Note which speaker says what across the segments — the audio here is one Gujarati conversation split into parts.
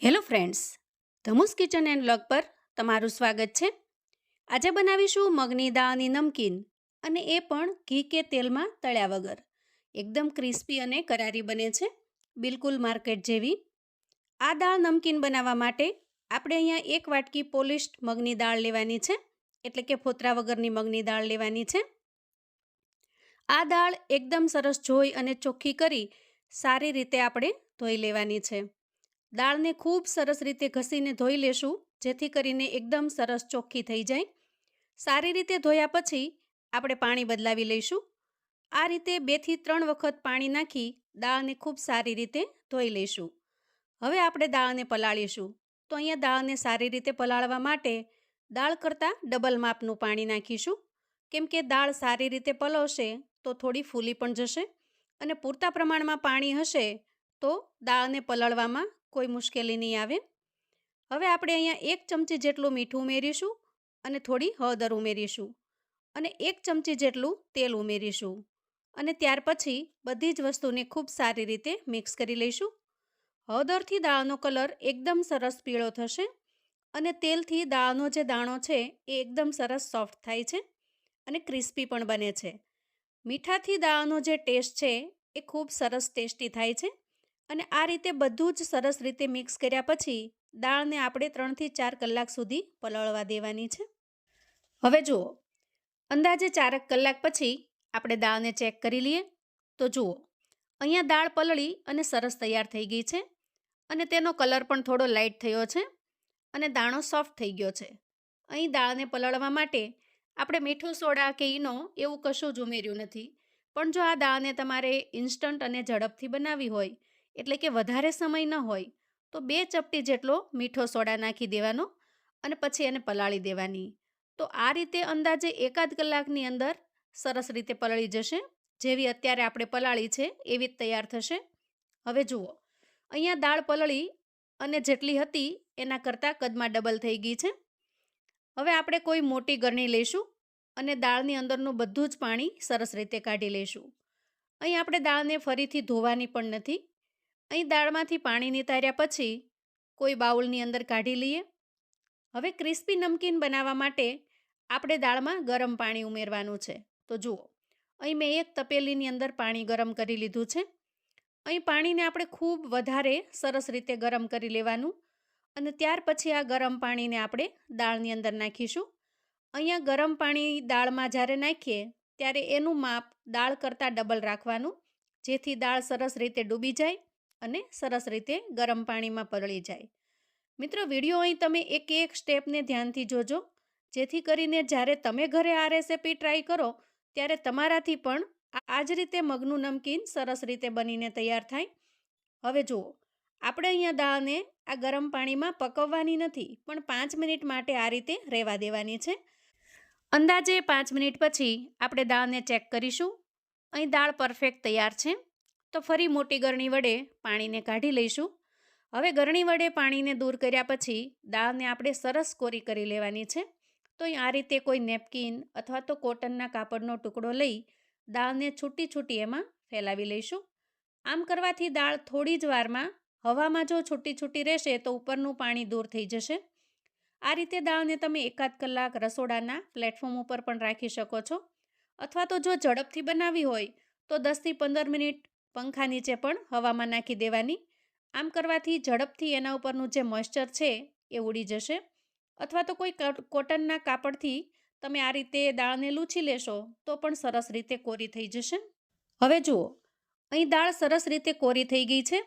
Speaker 1: Hello friends, Dhamu's kitchen and vlog પર તમારું સ્વાગત છે. આજે બનાવીશું મગની દાળની નમકીન, અને એ પણ ઘી કે તેલમાં તળ્યા વગર. એકદમ ક્રિસ્પી અને કરારી બને છે, બિલકુલ માર્કેટ જેવી. આ દાળ નમકીન બનાવવા માટે આપણે અહીંયા 1 વાટકી પોલિશ્ડ મગની દાળ લેવાની છે, એટલે કે ફોતરા વગરની મગની દાળ લેવાની છે. આ દાળ એકદમ સરસ ધોઈ અને ચોખ્ખી કરી સારી રીતે આપણે ધોઈ લેવાની છે. દાળને ખૂબ સરસ રીતે ઘસીને ધોઈ લેશું, જેથી કરીને એકદમ સરસ ચોખ્ખી થઈ જાય. સારી રીતે ધોયા પછી આપણે પાણી બદલાવી લઈશું. આ રીતે 2 થી 3 વખત પાણી નાખી દાળને ખૂબ સારી રીતે ધોઈ લઈશું. હવે આપણે દાળને પલાળીશું. તો અહીંયા દાળને સારી રીતે પલાળવા માટે દાળ કરતાં ડબલ માપનું પાણી નાખીશું, કેમ કે દાળ સારી રીતે પલળશે તો થોડી ફૂલી પણ જશે, અને પૂરતા પ્રમાણમાં પાણી હશે તો દાળને પલાળવામાં કોઈ મુશ્કેલી નહીં આવે. હવે આપણે અહીંયા 1 ચમચી જેટલું મીઠું ઉમેરીશું, અને થોડી હળદર ઉમેરીશું, અને 1 ચમચી જેટલું તેલ ઉમેરીશું, અને ત્યાર પછી બધી જ વસ્તુને ખૂબ સારી રીતે મિક્સ કરી લઈશું. હળદરથી દાળનો કલર એકદમ સરસ પીળો થશે, અને તેલથી દાળનો જે દાણો છે એ એકદમ સરસ સોફ્ટ થાય છે અને ક્રિસ્પી પણ બને છે. મીઠાથી દાળનો જે ટેસ્ટ છે એ ખૂબ સરસ ટેસ્ટી થાય છે. અને આ રીતે બધું જ સરસ રીતે મિક્સ કર્યા પછી દાળને આપણે 3 થી 4 કલાક સુધી પલળવા દેવાની છે. હવે જુઓ, અંદાજે 4 કલાક પછી આપણે દાળને ચેક કરી લઈએ. તો જુઓ, અહીંયા દાળ પલળી અને સરસ તૈયાર થઈ ગઈ છે, અને તેનો કલર પણ થોડો લાઇટ થયો છે, અને દાણો સોફ્ટ થઈ ગયો છે. અહીં દાળને પલળવા માટે આપણે મીઠું સોડા કે ઈનો એવું કશું જ ઉમેર્યું નથી. પણ જો આ દાળને તમારે ઇન્સ્ટન્ટ અને ઝડપથી બનાવવી હોય, એટલે કે વધારે સમય ન હોય, તો 2 ચપટી જેટલો મીઠો સોડા નાખી દેવાનો, અને પછી એને પલાળી દેવાની. તો આ રીતે અંદાજે 1 કલાકની અંદર સરસ રીતે પલળી જશે. જેવી અત્યારે આપણે પલાળી છે એવી જ તૈયાર થશે. હવે જુઓ, અહીંયા દાળ પલળી અને જેટલી હતી એના કરતાં કદમાં ડબલ થઈ ગઈ છે. હવે આપણે કોઈ મોટી ગરણી લઈશું, અને દાળની અંદરનું બધું જ પાણી સરસ રીતે કાઢી લઈશું. અહીં આપણે દાળને ફરીથી ધોવાની પણ નથી. અહીં દાળમાંથી પાણી નિતાર્યા પછી કોઈ બાઉલની અંદર કાઢી લઈએ. હવે ક્રિસ્પી નમકીન બનાવવા માટે આપણે દાળમાં ગરમ પાણી ઉમેરવાનું છે. તો જુઓ, અહીં મેં 1 તપેલીની અંદર પાણી ગરમ કરી લીધું છે. અહીં પાણીને આપણે ખૂબ વધારે સરસ રીતે ગરમ કરી લેવાનું, અને ત્યાર પછી આ ગરમ પાણીને આપણે દાળની અંદર નાખીશું. અહીંયા ગરમ પાણી દાળમાં જ્યારે નાખીએ ત્યારે એનું માપ દાળ કરતાં ડબલ રાખવાનું, જેથી દાળ સરસ રીતે ડૂબી જાય અને સરસ રીતે ગરમ પાણીમાં પલળી જાય. મિત્રો, વિડીયો અહીં તમે એક સ્ટેપને ધ્યાનથી જોજો, જેથી કરીને જ્યારે તમે ઘરે આ રેસિપી ટ્રાય કરો ત્યારે તમારાથી પણ આ જ રીતે મગનું નમકીન સરસ રીતે બનીને તૈયાર થાય. હવે જુઓ, આપણે અહીંયા દાળને આ ગરમ પાણીમાં પકવવાની નથી, પણ 5 મિનિટ માટે આ રીતે રહેવા દેવાની છે. અંદાજે 5 મિનિટ પછી આપણે દાળને ચેક કરીશું. અહીં દાળ પરફેક્ટ તૈયાર છે. તો ફરી મોટી ગરણી વડે પાણીને કાઢી લઈશું. હવે ગરણી વડે પાણીને દૂર કર્યા પછી દાળને આપણે સરસ કોરી કરી લેવાની છે. તો આ રીતે કોઈ નેપકિન અથવા તો કોટનના કાપડનો ટુકડો લઈ દાળને છૂટી એમાં ફેલાવી લઈશું. આમ કરવાથી દાળ થોડી જ વારમાં હવામાં જો છૂટી રહેશે તો ઉપરનું પાણી દૂર થઈ જશે. આ રીતે દાળને તમે 1 કલાક રસોડાના પ્લેટફોર્મ ઉપર પણ રાખી શકો છો, અથવા તો જો ઝડપથી બનાવવી હોય તો 10 થી 15 મિનિટ પંખા નીચે પણ હવામાં નાખી દેવાની. આમ કરવાથી ઝડપથી એના ઉપરનું જે મોઇસ્ચર છે એ ઉડી જશે. અથવા તો કોઈ કોટનના કાપડથી તમે આ રીતે દાળને લૂછી લેશો તો પણ સરસ રીતે કોરી થઈ જશે. હવે જુઓ, અહીં દાળ સરસ રીતે કોરી થઈ ગઈ છે.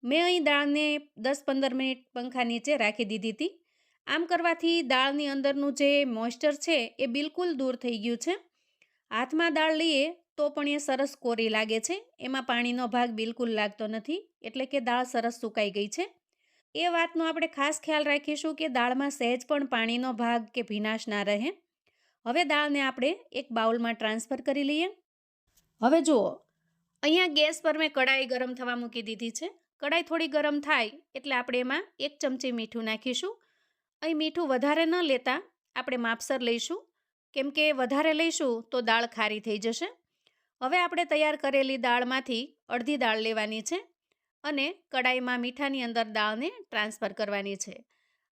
Speaker 1: મેં અહીં દાળને 10-15 મિનિટ પંખા નીચે રાખી દીધી હતી. આમ કરવાથી દાળની અંદરનું જે મોઇસ્ચર છે એ બિલકુલ દૂર થઈ ગયું છે. હાથમાં દાળ લઈએ તો પણ એ સરસ કોરી લાગે છે, એમાં પાણીનો ભાગ બિલકુલ લાગતો નથી, એટલે કે દાળ સરસ સુકાઈ ગઈ છે. એ વાતનો આપણે ખાસ ખ્યાલ રાખીશું કે દાળમાં સહેજ પણ પાણીનો ભાગ કે ભીનાશ ના રહે. હવે દાળને આપણે એક બાઉલમાં ટ્રાન્સફર કરી લઈએ. હવે જુઓ, અહીંયા ગેસ પર મેં કઢાઈ ગરમ થવા મૂકી દીધી છે. કઢાઈ થોડી ગરમ થાય એટલે આપણે એમાં 1 ચમચી મીઠું નાખીશું. અહીં મીઠું વધારે ન લેતા આપણે માપસર લઈશું, કેમ કે વધારે લઈશું તો દાળ ખારી થઈ જશે. હવે આપણે તૈયાર કરેલી દાળમાંથી અડધી દાળ લેવાની છે, અને કડાઈમાં મીઠાની અંદર દાળને ટ્રાન્સફર કરવાની છે.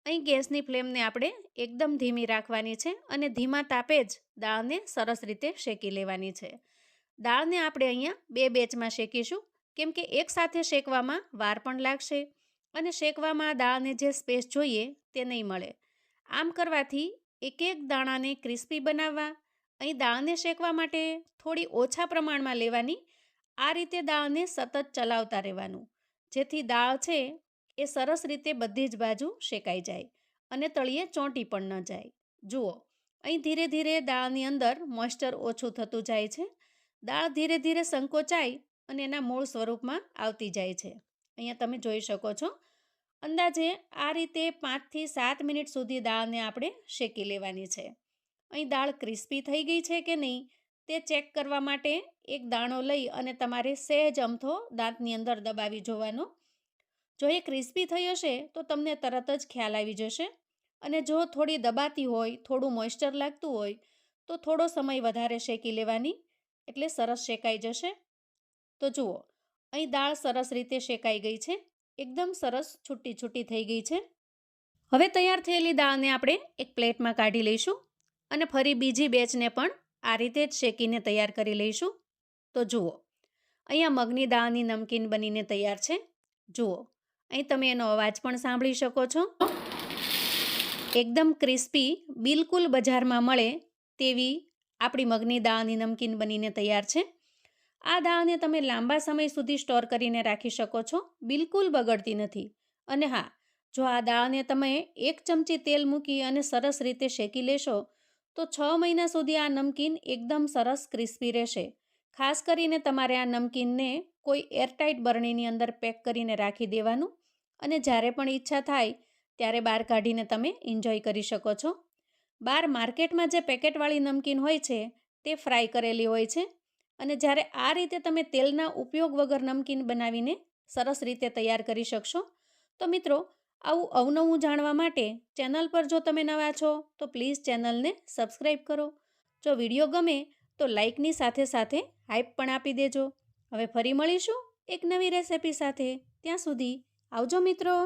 Speaker 1: અહીં ગેસની ફ્લેમને આપણે એકદમ ધીમી રાખવાની છે અને ધીમા તાપે જ દાળને સરસ રીતે શેકી લેવાની છે. દાળને આપણે અહીંયા 2 બેચમાં શેકીશું, કેમ કે એકસાથે શેકવામાં વાર પણ લાગશે અને શેકવામાં દાળને જે સ્પેસ જોઈએ તે નહીં મળે. આમ કરવાથી એક એક દાણાને ક્રિસ્પી બનાવવા અહીં દાળને શેકવા માટે થોડી ઓછા પ્રમાણમાં લેવાની. આ રીતે દાળને સતત ચલાવતા રહેવાનું, જેથી દાળ છે એ સરસ રીતે બધી જ બાજુ શેકાઈ જાય અને તળિયે ચોંટી પણ ન જાય. જુઓ, અહીં ધીરે ધીરે દાળની અંદર મોઇસ્ચર ઓછું થતું જાય છે. દાળ ધીરે ધીરે સંકોચાઈ અને એના મૂળ સ્વરૂપમાં આવતી જાય છે. અહીંયા તમે જોઈ શકો છો. અંદાજે આ રીતે 5 થી 7 મિનિટ સુધી દાળને આપણે શેકી લેવાની છે. અહીં દાળ ક્રિસ્પી થઈ ગઈ છે કે નહીં તે ચેક કરવા માટે એક દાણો લઈ અને તમારે સહેજ અમથો દાંતની અંદર દબાવી જોવાનો. જો એ ક્રિસ્પી થઈ હશે તો તમને તરત જ ખ્યાલ આવી જશે, અને જો થોડી દબાતી હોય, થોડું મોઇસ્ચર લાગતું હોય તો થોડો સમય વધારે શેકી લેવાની, એટલે સરસ શેકાઈ જશે. તો જુઓ, અહીં દાળ સરસ રીતે શેકાઈ ગઈ છે, એકદમ સરસ છૂટી છૂટી થઈ ગઈ છે. હવે તૈયાર થયેલી દાળને આપણે એક પ્લેટમાં કાઢી લઈશું અને ફરી બીજી બેચને પણ આ રીતે જ શેકીને તૈયાર કરી લઈશું. તો જુઓ, અહીંયા મગની દાળની નમકીન બનીને તૈયાર છે. જુઓ, અહીં તમે એનો અવાજ પણ સાંભળી શકો છો. એકદમ ક્રિસ્પી, બિલકુલ બજારમાં મળે તેવી આપણી મગની દાળની નમકીન બનીને તૈયાર છે. આ દાળને તમે લાંબા સમય સુધી સ્ટોર કરીને રાખી શકો છો, બિલકુલ બગડતી નથી. અને હા, જો આ દાળને તમે 1 ચમચી તેલ મૂકી અને સરસ રીતે શેકી લેશો તો 6 મહિના સુધી આ નમકીન એકદમ સરસ ક્રિસ્પી રહેશે. ખાસ કરીને તમારે આ નમકીનને કોઈ એરટાઇટ બરણીની અંદર પેક કરીને રાખી દેવાનું, અને જ્યારે પણ ઈચ્છા થાય ત્યારે બહાર કાઢીને તમે એન્જોય કરી શકો છો. બહાર માર્કેટમાં જે પેકેટવાળી નમકીન હોય છે તે ફ્રાય કરેલી હોય છે, અને જ્યારે આ રીતે તમે તેલના ઉપયોગ વગર નમકીન બનાવીને સરસ રીતે તૈયાર કરી શકશો. તો મિત્રો, આવું અવનવું જાણવા માટે ચેનલ પર જો તમે નવા છો તો પ્લીઝ ચેનલને સબસ્ક્રાઈબ કરો. જો વિડીયો ગમે તો લાઇકની સાથે સાથે હાઇપ પણ આપી દેજો. હવે ફરી મળીશું એક નવી રેસિપી સાથે. ત્યાં સુધી આવજો મિત્રો.